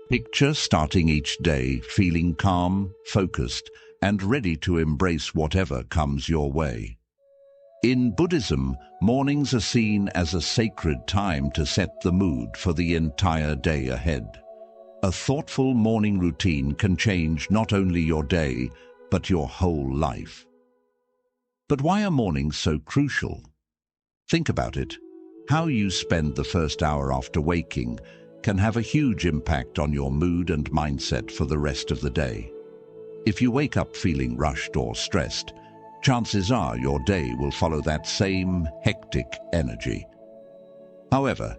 Picture starting each day feeling calm, focused, and ready to embrace whatever comes your way. In Buddhism, mornings are seen as a sacred time to set the mood for the entire day ahead. A thoughtful morning routine can change not only your day, but your whole life. But why are mornings so crucial? Think about it. How you spend the first hour after waking can have a huge impact on your mood and mindset for the rest of the day. If you wake up feeling rushed or stressed, chances are your day will follow that same hectic energy. However,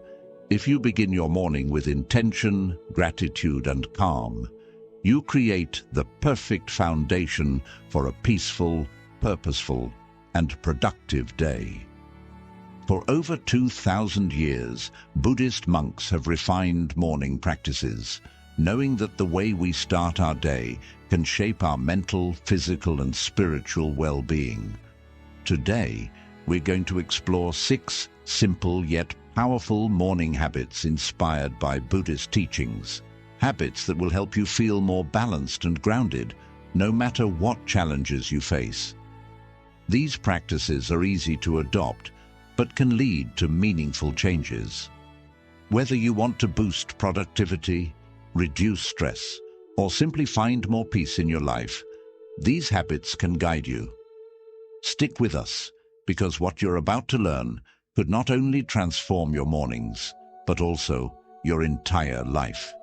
if you begin your morning with intention, gratitude, and calm, you create the perfect foundation for a peaceful, purposeful, and productive day. For over 2,000 years, Buddhist monks have refined morning practices, knowing that the way we start our day can shape our mental, physical, and spiritual well-being. Today, we're going to explore 6 simple yet powerful morning habits inspired by Buddhist teachings. Habits that will help you feel more balanced and grounded, no matter what challenges you face. These practices are easy to adopt, but can lead to meaningful changes. Whether you want to boost productivity, reduce stress, or simply find more peace in your life, these habits can guide you. Stick with us, because what you're about to learn could not only transform your mornings, but also your entire life.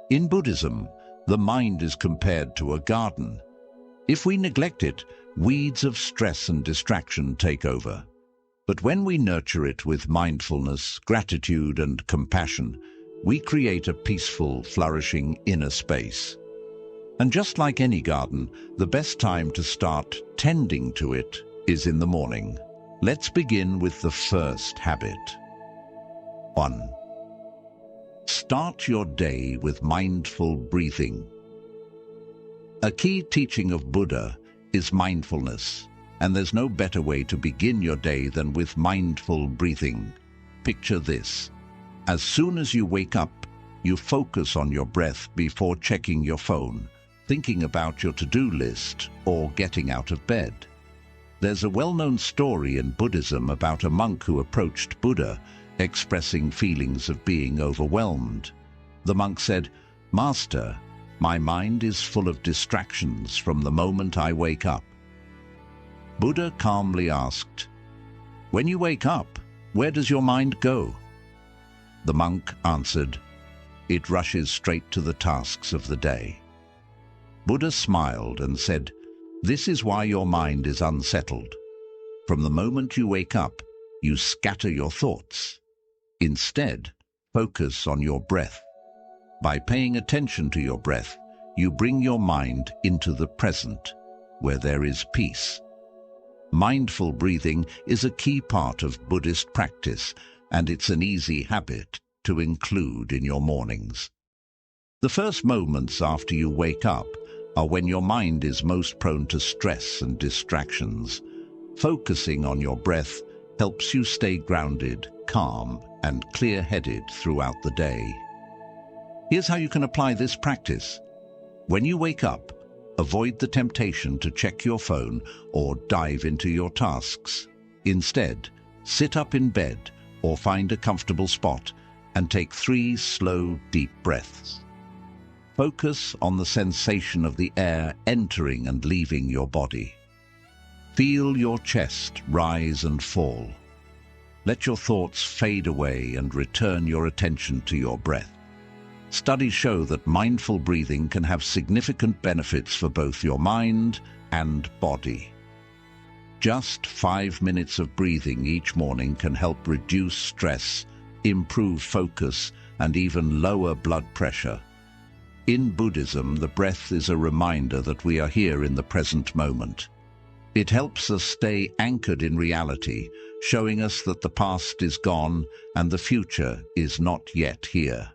In Buddhism, the mind is compared to a garden. If we neglect it, weeds of stress and distraction take over. But when we nurture it with mindfulness, gratitude, and compassion, we create a peaceful, flourishing inner space. And just like any garden, the best time to start tending to it is in the morning. Let's begin with the first habit. 1. Start your day with mindful breathing. A key teaching of Buddha is mindfulness, and there's no better way to begin your day than with mindful breathing. Picture this. As soon as you wake up, you focus on your breath before checking your phone, thinking about your to-do list, or getting out of bed. There's a well-known story in Buddhism about a monk who approached Buddha, expressing feelings of being overwhelmed. The monk said, "Master, my mind is full of distractions from the moment I wake up." Buddha calmly asked, "When you wake up, where does your mind go?" The monk answered, "It rushes straight to the tasks of the day." Buddha smiled and said, "This is why your mind is unsettled. From the moment you wake up, you scatter your thoughts. Instead, focus on your breath. By paying attention to your breath, you bring your mind into the present, where there is peace." Mindful breathing is a key part of Buddhist practice, and it's an easy habit to include in your mornings. The first moments after you wake up are when your mind is most prone to stress and distractions. Focusing on your breath helps you stay grounded, calm, and clear-headed throughout the day. Here's how you can apply this practice. When you wake up, avoid the temptation to check your phone or dive into your tasks. Instead, sit up in bed or find a comfortable spot and take 3 slow, deep breaths. Focus on the sensation of the air entering and leaving your body. Feel your chest rise and fall. Let your thoughts fade away and return your attention to your breath. Studies show that mindful breathing can have significant benefits for both your mind and body. Just 5 minutes of breathing each morning can help reduce stress, improve focus, and even lower blood pressure. In Buddhism, the breath is a reminder that we are here in the present moment. It helps us stay anchored in reality, showing us that the past is gone and the future is not yet here.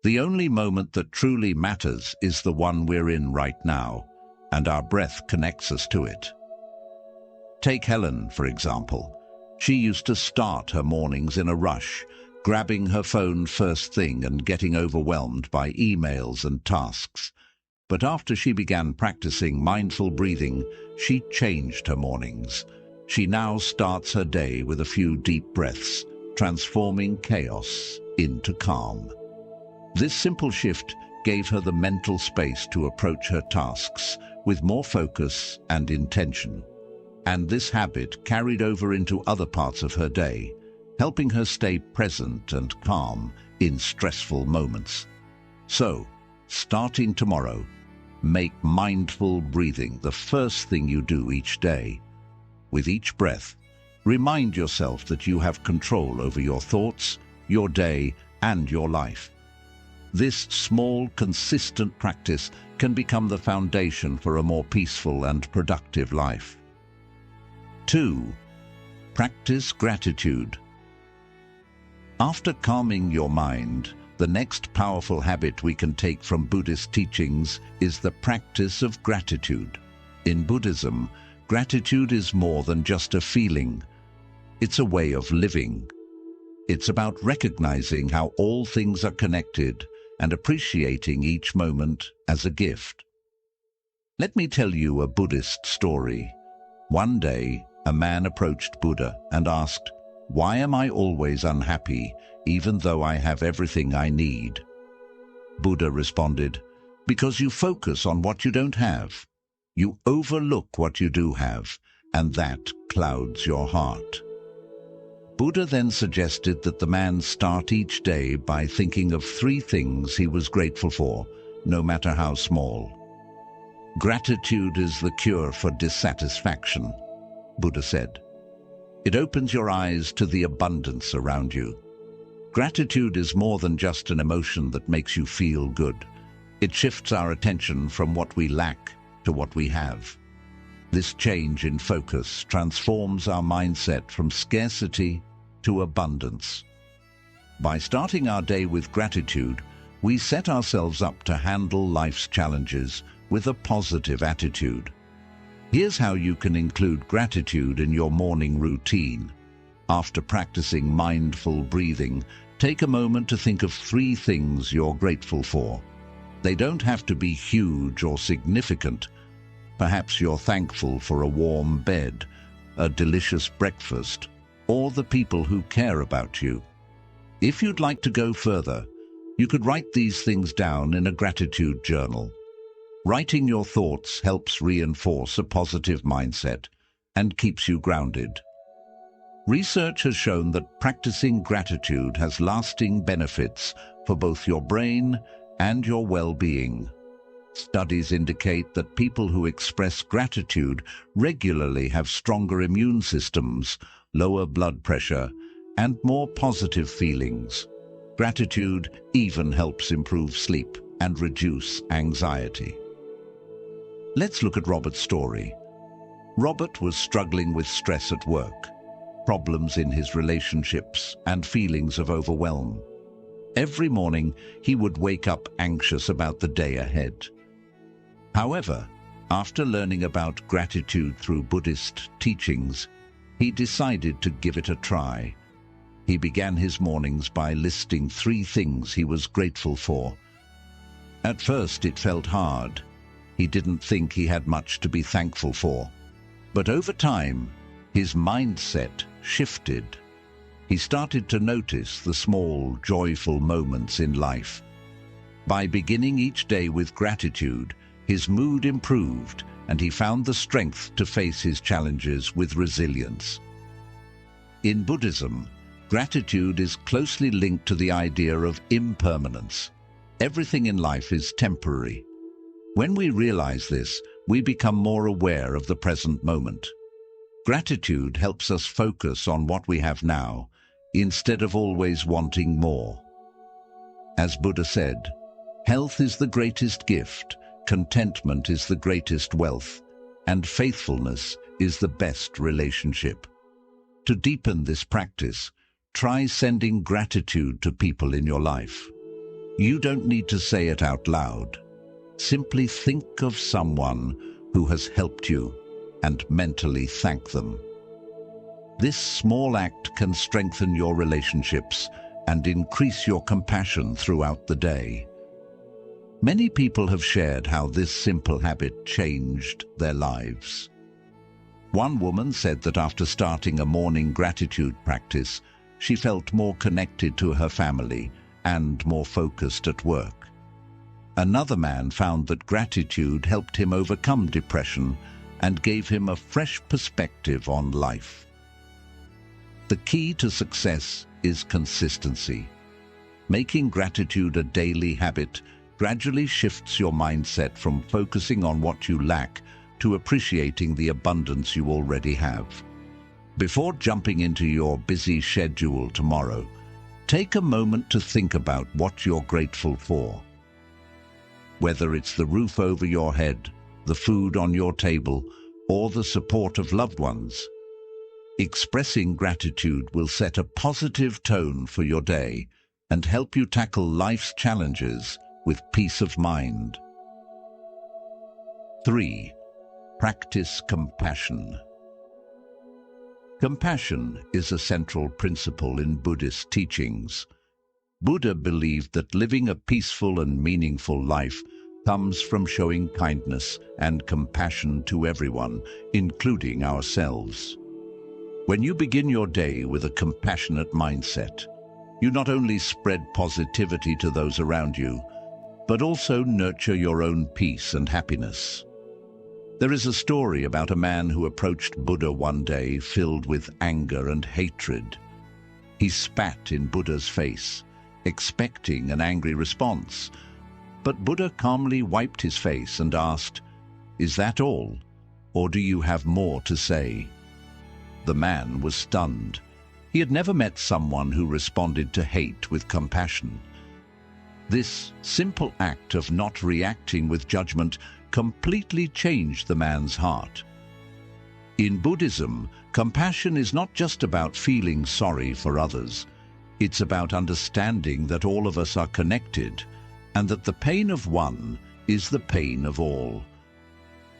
The only moment that truly matters is the one we're in right now, and our breath connects us to it. Take Helen, for example. She used to start her mornings in a rush, grabbing her phone first thing and getting overwhelmed by emails and tasks. But after she began practicing mindful breathing, she changed her mornings. She now starts her day with a few deep breaths, transforming chaos into calm. This simple shift gave her the mental space to approach her tasks with more focus and intention. And this habit carried over into other parts of her day, helping her stay present and calm in stressful moments. So, starting tomorrow, make mindful breathing the first thing you do each day. With each breath, remind yourself that you have control over your thoughts, your day, and your life. This small, consistent practice can become the foundation for a more peaceful and productive life. 2. Practice gratitude. After calming your mind, the next powerful habit we can take from Buddhist teachings is the practice of gratitude. In Buddhism, gratitude is more than just a feeling. It's a way of living. It's about recognizing how all things are connected and appreciating each moment as a gift. Let me tell you a Buddhist story. One day, a man approached Buddha and asked, "Why am I always unhappy, even though I have everything I need?" Buddha responded, "Because you focus on what you don't have. You overlook what you do have, and that clouds your heart." Buddha then suggested that the man start each day by thinking of 3 things he was grateful for, no matter how small. Gratitude is the cure for dissatisfaction, Buddha said. It opens your eyes to the abundance around you. Gratitude is more than just an emotion that makes you feel good. It shifts our attention from what we lack to what we have. This change in focus transforms our mindset from scarcity to abundance. By starting our day with gratitude, we set ourselves up to handle life's challenges with a positive attitude. Here's how you can include gratitude in your morning routine. After practicing mindful breathing, take a moment to think of 3 things you're grateful for. They don't have to be huge or significant. Perhaps you're thankful for a warm bed, a delicious breakfast, or the people who care about you. If you'd like to go further, you could write these things down in a gratitude journal. Writing your thoughts helps reinforce a positive mindset and keeps you grounded. Research has shown that practicing gratitude has lasting benefits for both your brain and your well-being. Studies indicate that people who express gratitude regularly have stronger immune systems, lower blood pressure, and more positive feelings. Gratitude even helps improve sleep and reduce anxiety. Let's look at Robert's story. Robert was struggling with stress at work, problems in his relationships, and feelings of overwhelm. Every morning, he would wake up anxious about the day ahead. However, after learning about gratitude through Buddhist teachings, he decided to give it a try. He began his mornings by listing 3 things he was grateful for. At first, it felt hard. He didn't think he had much to be thankful for. But over time, his mindset shifted. He started to notice the small, joyful moments in life. By beginning each day with gratitude, his mood improved and he found the strength to face his challenges with resilience. In Buddhism, gratitude is closely linked to the idea of impermanence. Everything in life is temporary. When we realize this, we become more aware of the present moment. Gratitude helps us focus on what we have now, instead of always wanting more. As Buddha said, health is the greatest gift, contentment is the greatest wealth, and faithfulness is the best relationship. To deepen this practice, try sending gratitude to people in your life. You don't need to say it out loud. Simply think of someone who has helped you and mentally thank them. This small act can strengthen your relationships and increase your compassion throughout the day. Many people have shared how this simple habit changed their lives. One woman said that after starting a morning gratitude practice, she felt more connected to her family and more focused at work. Another man found that gratitude helped him overcome depression and gave him a fresh perspective on life. The key to success is consistency. Making gratitude a daily habit gradually shifts your mindset from focusing on what you lack to appreciating the abundance you already have. Before jumping into your busy schedule tomorrow, take a moment to think about what you're grateful for. Whether it's the roof over your head, the food on your table, or the support of loved ones, expressing gratitude will set a positive tone for your day and help you tackle life's challenges with peace of mind. 3. Practice compassion. Compassion is a central principle in Buddhist teachings. Buddha believed that living a peaceful and meaningful life comes from showing kindness and compassion to everyone, including ourselves. When you begin your day with a compassionate mindset, you not only spread positivity to those around you, but also nurture your own peace and happiness. There is a story about a man who approached Buddha one day filled with anger and hatred. He spat in Buddha's face, expecting an angry response. But Buddha calmly wiped his face and asked, "Is that all, or do you have more to say?" The man was stunned. He had never met someone who responded to hate with compassion. This simple act of not reacting with judgment completely changed the man's heart. In Buddhism, compassion is not just about feeling sorry for others. It's about understanding that all of us are connected, and that the pain of one is the pain of all.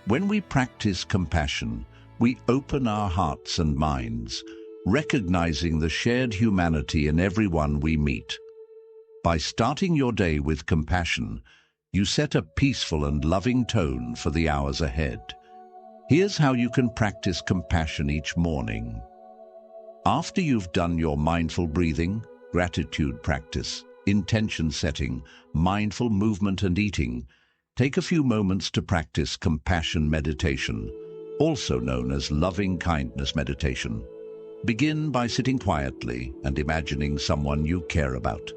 When we practice compassion, we open our hearts and minds, recognizing the shared humanity in everyone we meet. By starting your day with compassion, you set a peaceful and loving tone for the hours ahead. Here's how you can practice compassion each morning. After you've done your mindful breathing, gratitude practice, intention setting, mindful movement and eating, take a few moments to practice compassion meditation, also known as loving kindness meditation. Begin by sitting quietly and imagining someone you care about.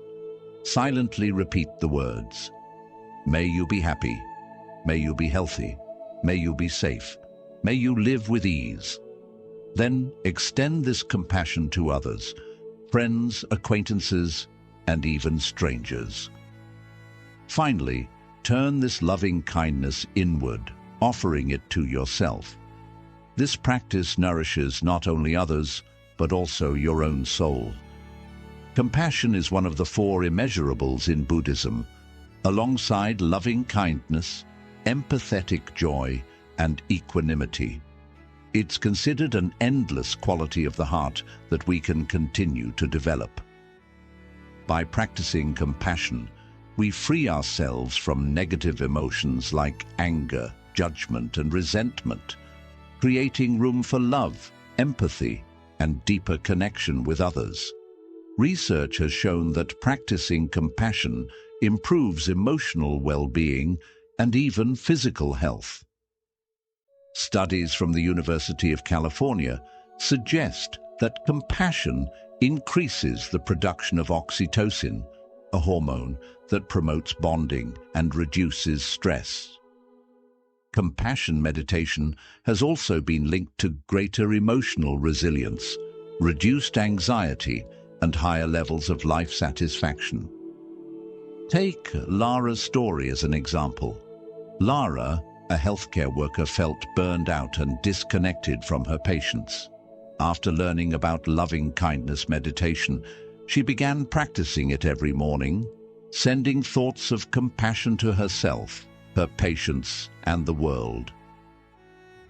Silently repeat the words, "May you be happy, may you be healthy, may you be safe, may you live with ease." Then extend this compassion to others, friends, acquaintances, and even strangers. Finally, turn this loving kindness inward, offering it to yourself. This practice nourishes not only others, but also your own soul. Compassion is one of the 4 immeasurables in Buddhism, alongside loving kindness, empathetic joy, and equanimity. It's considered an endless quality of the heart that we can continue to develop. By practicing compassion, we free ourselves from negative emotions like anger, judgment, and resentment, creating room for love, empathy, and deeper connection with others. Research has shown that practicing compassion improves emotional well-being and even physical health. Studies from the University of California suggest that compassion increases the production of oxytocin, a hormone that promotes bonding and reduces stress. Compassion meditation has also been linked to greater emotional resilience, reduced anxiety, and higher levels of life satisfaction. Take Lara's story as an example. Lara, a healthcare worker, felt burned out and disconnected from her patients. After learning about loving kindness meditation, she began practicing it every morning, sending thoughts of compassion to herself, her patients, and the world.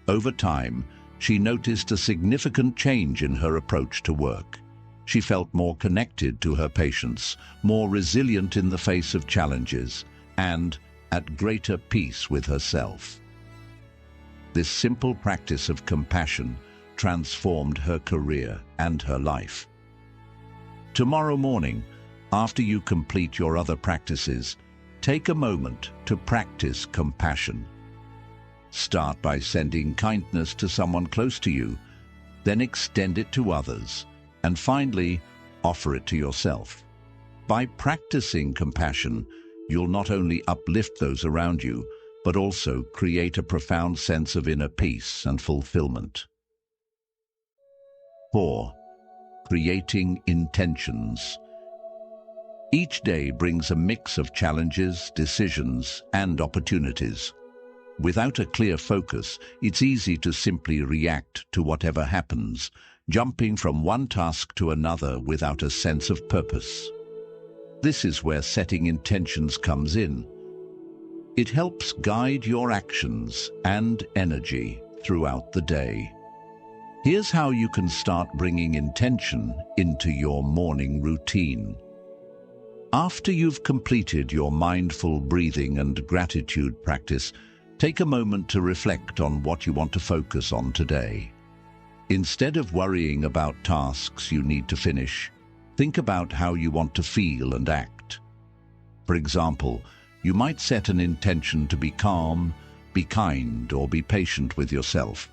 Over time, she noticed a significant change in her approach to work. She felt more connected to her patients, more resilient in the face of challenges, and at greater peace with herself. This simple practice of compassion transformed her career and her life. Tomorrow morning, after you complete your other practices, take a moment to practice compassion. Start by sending kindness to someone close to you, then extend it to others, and finally, offer it to yourself. By practicing compassion, you'll not only uplift those around you, but also create a profound sense of inner peace and fulfillment. 4. Creating intentions. Each day brings a mix of challenges, decisions, and opportunities. Without a clear focus, it's easy to simply react to whatever happens, jumping from one task to another without a sense of purpose. This is where setting intentions comes in. It helps guide your actions and energy throughout the day. Here's how you can start bringing intention into your morning routine. After you've completed your mindful breathing and gratitude practice, take a moment to reflect on what you want to focus on today. Instead of worrying about tasks you need to finish, think about how you want to feel and act. For example, you might set an intention to be calm, be kind, or be patient with yourself.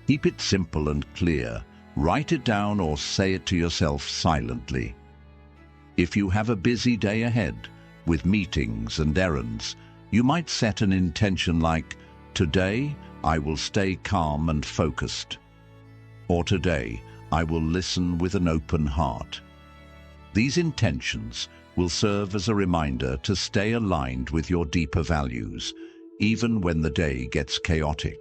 Keep it simple and clear. Write it down or say it to yourself silently. If you have a busy day ahead, with meetings and errands, you might set an intention like, "Today, I will stay calm and focused." Or "Today, I will listen with an open heart." These intentions will serve as a reminder to stay aligned with your deeper values, even when the day gets chaotic.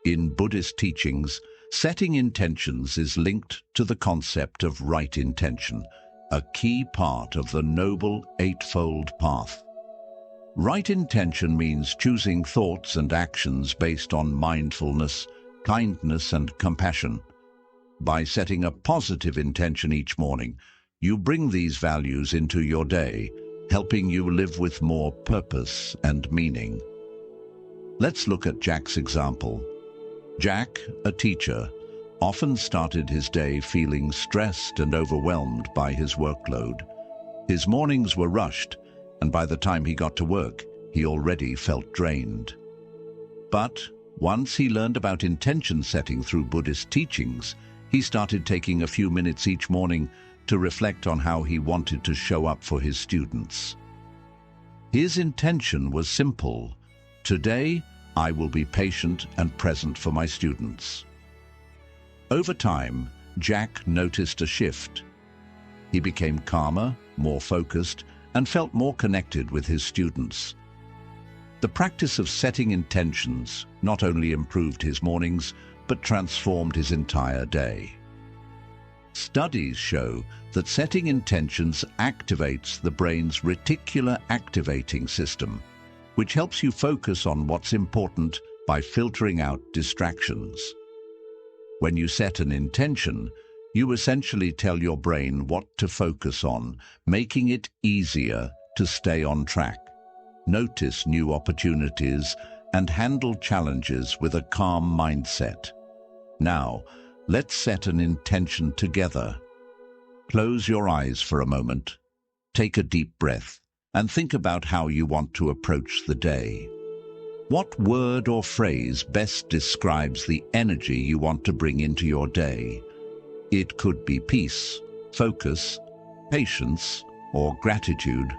In Buddhist teachings, setting intentions is linked to the concept of right intention, a key part of the Noble Eightfold Path. Right intention means choosing thoughts and actions based on mindfulness, kindness, and compassion. By setting a positive intention each morning, you bring these values into your day, helping you live with more purpose and meaning. Let's look at Jack's example. Jack, a teacher, often started his day feeling stressed and overwhelmed by his workload. His mornings were rushed, and by the time he got to work, he already felt drained. But once he learned about intention setting through Buddhist teachings, he started taking a few minutes each morning to reflect on how he wanted to show up for his students. His intention was simple: "Today, I will be patient and present for my students." Over time, Jack noticed a shift. He became calmer, more focused, and felt more connected with his students. The practice of setting intentions not only improved his mornings, but transformed his entire day. Studies show that setting intentions activates the brain's reticular activating system, which helps you focus on what's important by filtering out distractions. When you set an intention, you essentially tell your brain what to focus on, making it easier to stay on track, notice new opportunities, and handle challenges with a calm mindset. Now, let's set an intention together. Close your eyes for a moment, take a deep breath, and think about how you want to approach the day. What word or phrase best describes the energy you want to bring into your day? It could be peace, focus, patience, or gratitude.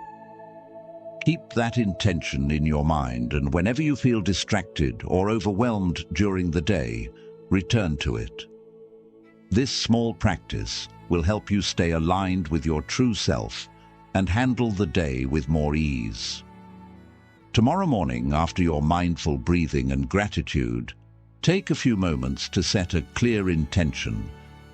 Keep that intention in your mind, and whenever you feel distracted or overwhelmed during the day, return to it. This small practice will help you stay aligned with your true self and handle the day with more ease. Tomorrow morning, after your mindful breathing and gratitude, take a few moments to set a clear intention,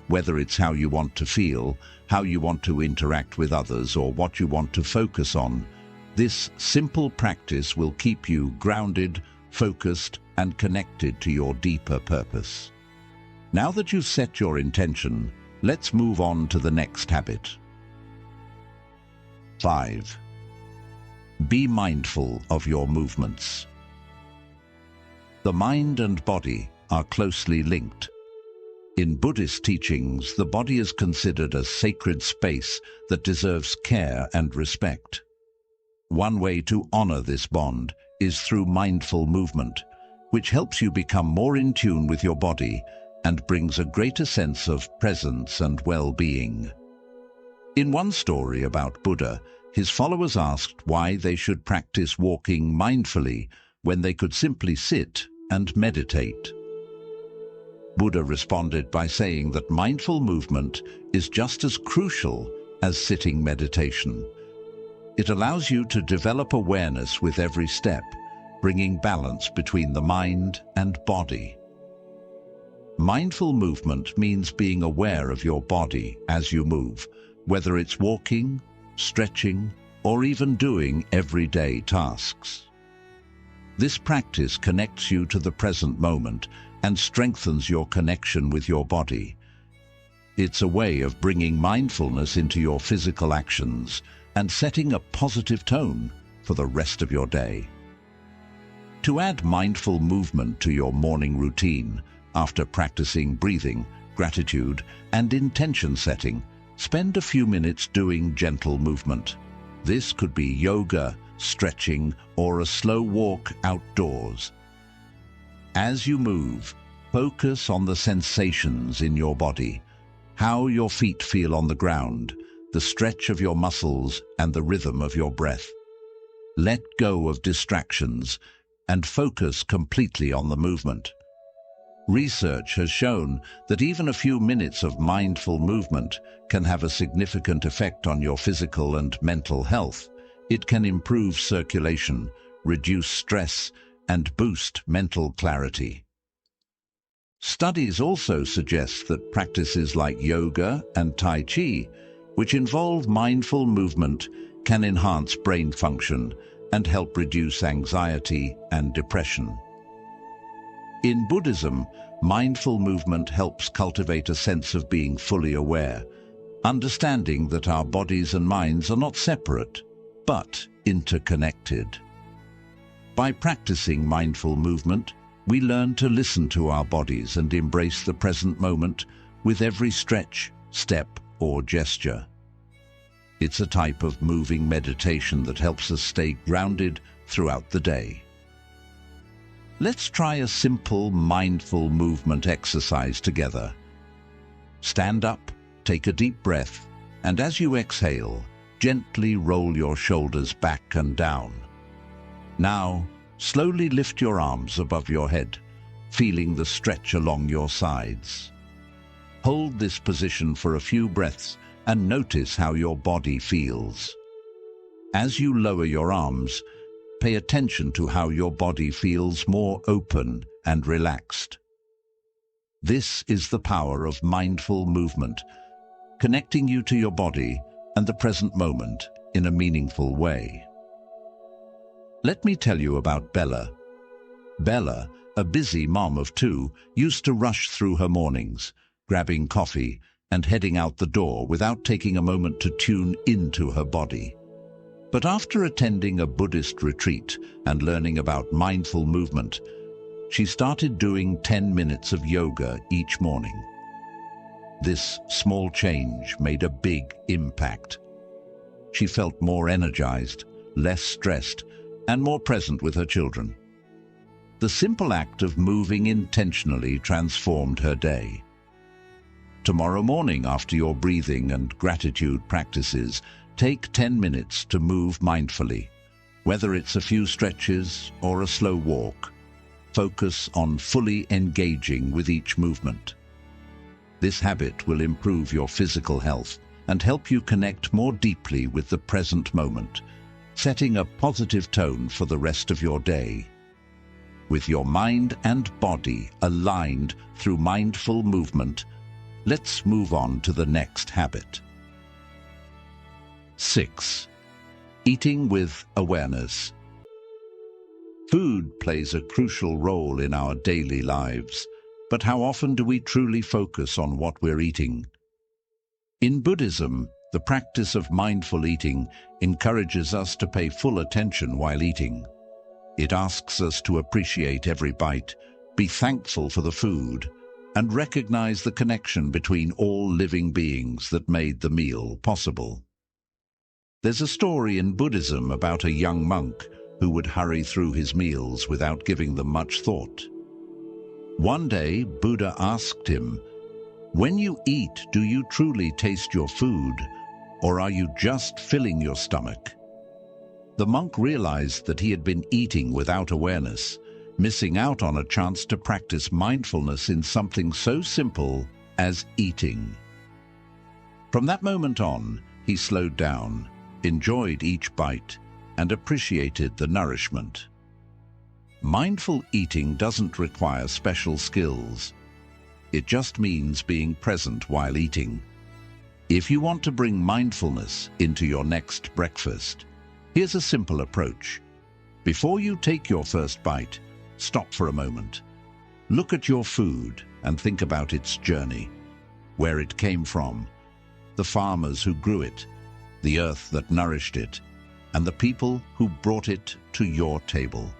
whether it's how you want to feel, how you want to interact with others, or what you want to focus on. This simple practice will keep you grounded, focused, and connected to your deeper purpose. Now that you've set your intention, Let's move on to the next habit. 5. Be mindful of your movements. The mind and body are closely linked. In Buddhist teachings, the body is considered a sacred space that deserves care and respect. One way to honor this bond is through mindful movement, which helps you become more in tune with your body and brings a greater sense of presence and well-being. In one story about Buddha, his followers asked why they should practice walking mindfully when they could simply sit and meditate. Buddha responded by saying that mindful movement is just as crucial as sitting meditation. It allows you to develop awareness with every step, bringing balance between the mind and body. Mindful movement means being aware of your body as you move, whether it's walking, stretching, or even doing everyday tasks. This practice connects you to the present moment and strengthens your connection with your body. It's a way of bringing mindfulness into your physical actions and setting a positive tone for the rest of your day. To add mindful movement to your morning routine, after practicing breathing, gratitude, and intention setting, spend a few minutes doing gentle movement. This could be yoga, stretching, or a slow walk outdoors. As you move, focus on the sensations in your body, how your feet feel on the ground, the stretch of your muscles, and the rhythm of your breath. Let go of distractions and focus completely on the movement. Research has shown that even a few minutes of mindful movement can have a significant effect on your physical and mental health. It can improve circulation, reduce stress, and boost mental clarity. Studies also suggest that practices like yoga and Tai Chi, which involve mindful movement, can enhance brain function and help reduce anxiety and depression. In Buddhism, mindful movement helps cultivate a sense of being fully aware, understanding that our bodies and minds are not separate, but interconnected. By practicing mindful movement, we learn to listen to our bodies and embrace the present moment with every stretch, step, or gesture. It's a type of moving meditation that helps us stay grounded throughout the day. Let's try a simple mindful movement exercise together. Stand up, take a deep breath, and as you exhale, gently roll your shoulders back and down. Now, slowly lift your arms above your head, feeling the stretch along your sides. Hold this position for a few breaths and notice how your body feels. As you lower your arms, pay attention to how your body feels more open and relaxed. This is the power of mindful movement, connecting you to your body and the present moment in a meaningful way. Let me tell you about Bella. Bella, a busy mom of two, used to rush through her mornings, grabbing coffee and heading out the door without taking a moment to tune into her body. But after attending a Buddhist retreat and learning about mindful movement, she started doing 10 minutes of yoga each morning. This small change made a big impact. She felt more energized, less stressed, and more present with her children. The simple act of moving intentionally transformed her day. Tomorrow morning, after your breathing and gratitude practices, take 10 minutes to move mindfully. Whether it's a few stretches or a slow walk, focus on fully engaging with each movement. This habit will improve your physical health and help you connect more deeply with the present moment, setting a positive tone for the rest of your day. With your mind and body aligned through mindful movement, let's move on to the next habit. 6. Eating with awareness. Food plays a crucial role in our daily lives, but how often do we truly focus on what we're eating? In Buddhism, the practice of mindful eating encourages us to pay full attention while eating. It asks us to appreciate every bite, be thankful for the food, and recognize the connection between all living beings that made the meal possible. There's a story in Buddhism about a young monk who would hurry through his meals without giving them much thought. One day, Buddha asked him, "When you eat, do you truly taste your food, or are you just filling your stomach?" The monk realized that he had been eating without awareness, missing out on a chance to practice mindfulness in something so simple as eating. From that moment on, he slowed down, enjoyed each bite, and appreciated the nourishment. Mindful eating doesn't require special skills. It just means being present while eating. If you want to bring mindfulness into your next breakfast, here's a simple approach. Before you take your first bite, stop for a moment. Look at your food and think about its journey, where it came from, the farmers who grew it, the earth that nourished it, and the people who brought it to your table.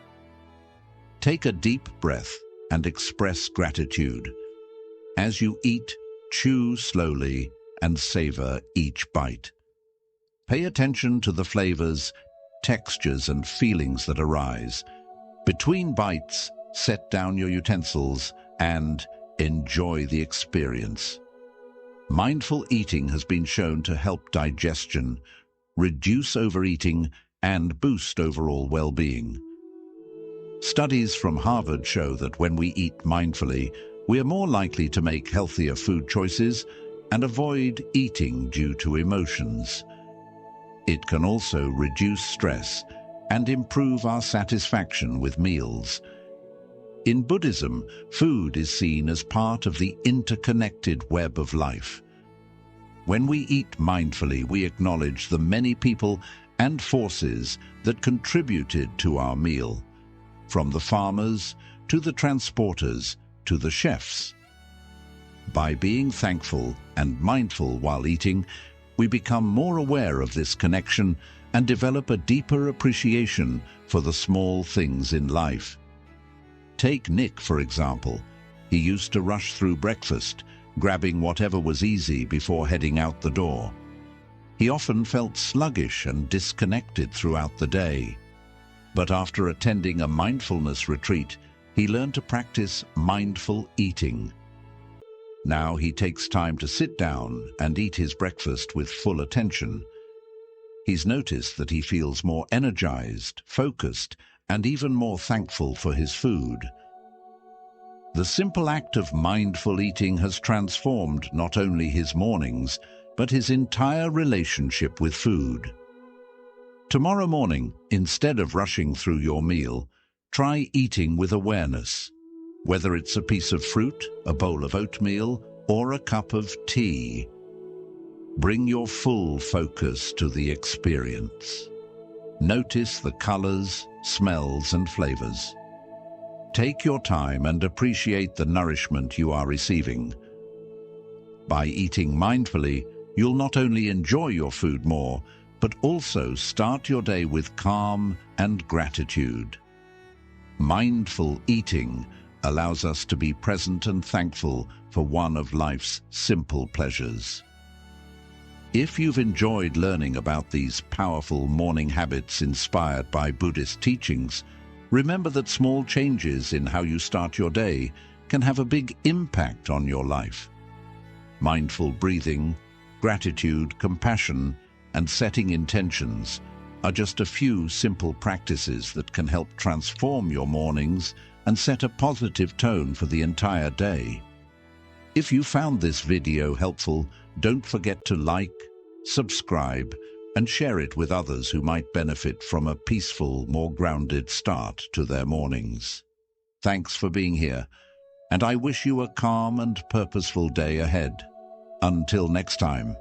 Take a deep breath and express gratitude. As you eat, chew slowly and savor each bite. Pay attention to the flavors, textures, and feelings that arise. Between bites, set down your utensils and enjoy the experience. Mindful eating has been shown to help digestion, reduce overeating, and boost overall well-being. Studies from Harvard show that when we eat mindfully, we are more likely to make healthier food choices and avoid eating due to emotions. It can also reduce stress and improve our satisfaction with meals. In Buddhism, food is seen as part of the interconnected web of life. When we eat mindfully, we acknowledge the many people and forces that contributed to our meal, from the farmers to the transporters to the chefs. By being thankful and mindful while eating, we become more aware of this connection and develop a deeper appreciation for the small things in life. Take Nick, for example. He used to rush through breakfast, grabbing whatever was easy before heading out the door. He often felt sluggish and disconnected throughout the day. But after attending a mindfulness retreat, he learned to practice mindful eating. Now he takes time to sit down and eat his breakfast with full attention. He's noticed that he feels more energized, focused, and even more thankful for his food. The simple act of mindful eating has transformed not only his mornings, but his entire relationship with food. Tomorrow morning, instead of rushing through your meal, try eating with awareness. Whether it's a piece of fruit, a bowl of oatmeal, or a cup of tea, bring your full focus to the experience. Notice the colors, smells, and flavors. Take your time and appreciate the nourishment you are receiving. By eating mindfully, you'll not only enjoy your food more, but also start your day with calm and gratitude. Mindful eating allows us to be present and thankful for one of life's simple pleasures. If you've enjoyed learning about these powerful morning habits inspired by Buddhist teachings, remember that small changes in how you start your day can have a big impact on your life. Mindful breathing, gratitude, compassion, and setting intentions are just a few simple practices that can help transform your mornings and set a positive tone for the entire day. If you found this video helpful, don't forget to like, subscribe, and share it with others who might benefit from a peaceful, more grounded start to their mornings. Thanks for being here, and I wish you a calm and purposeful day ahead. Until next time.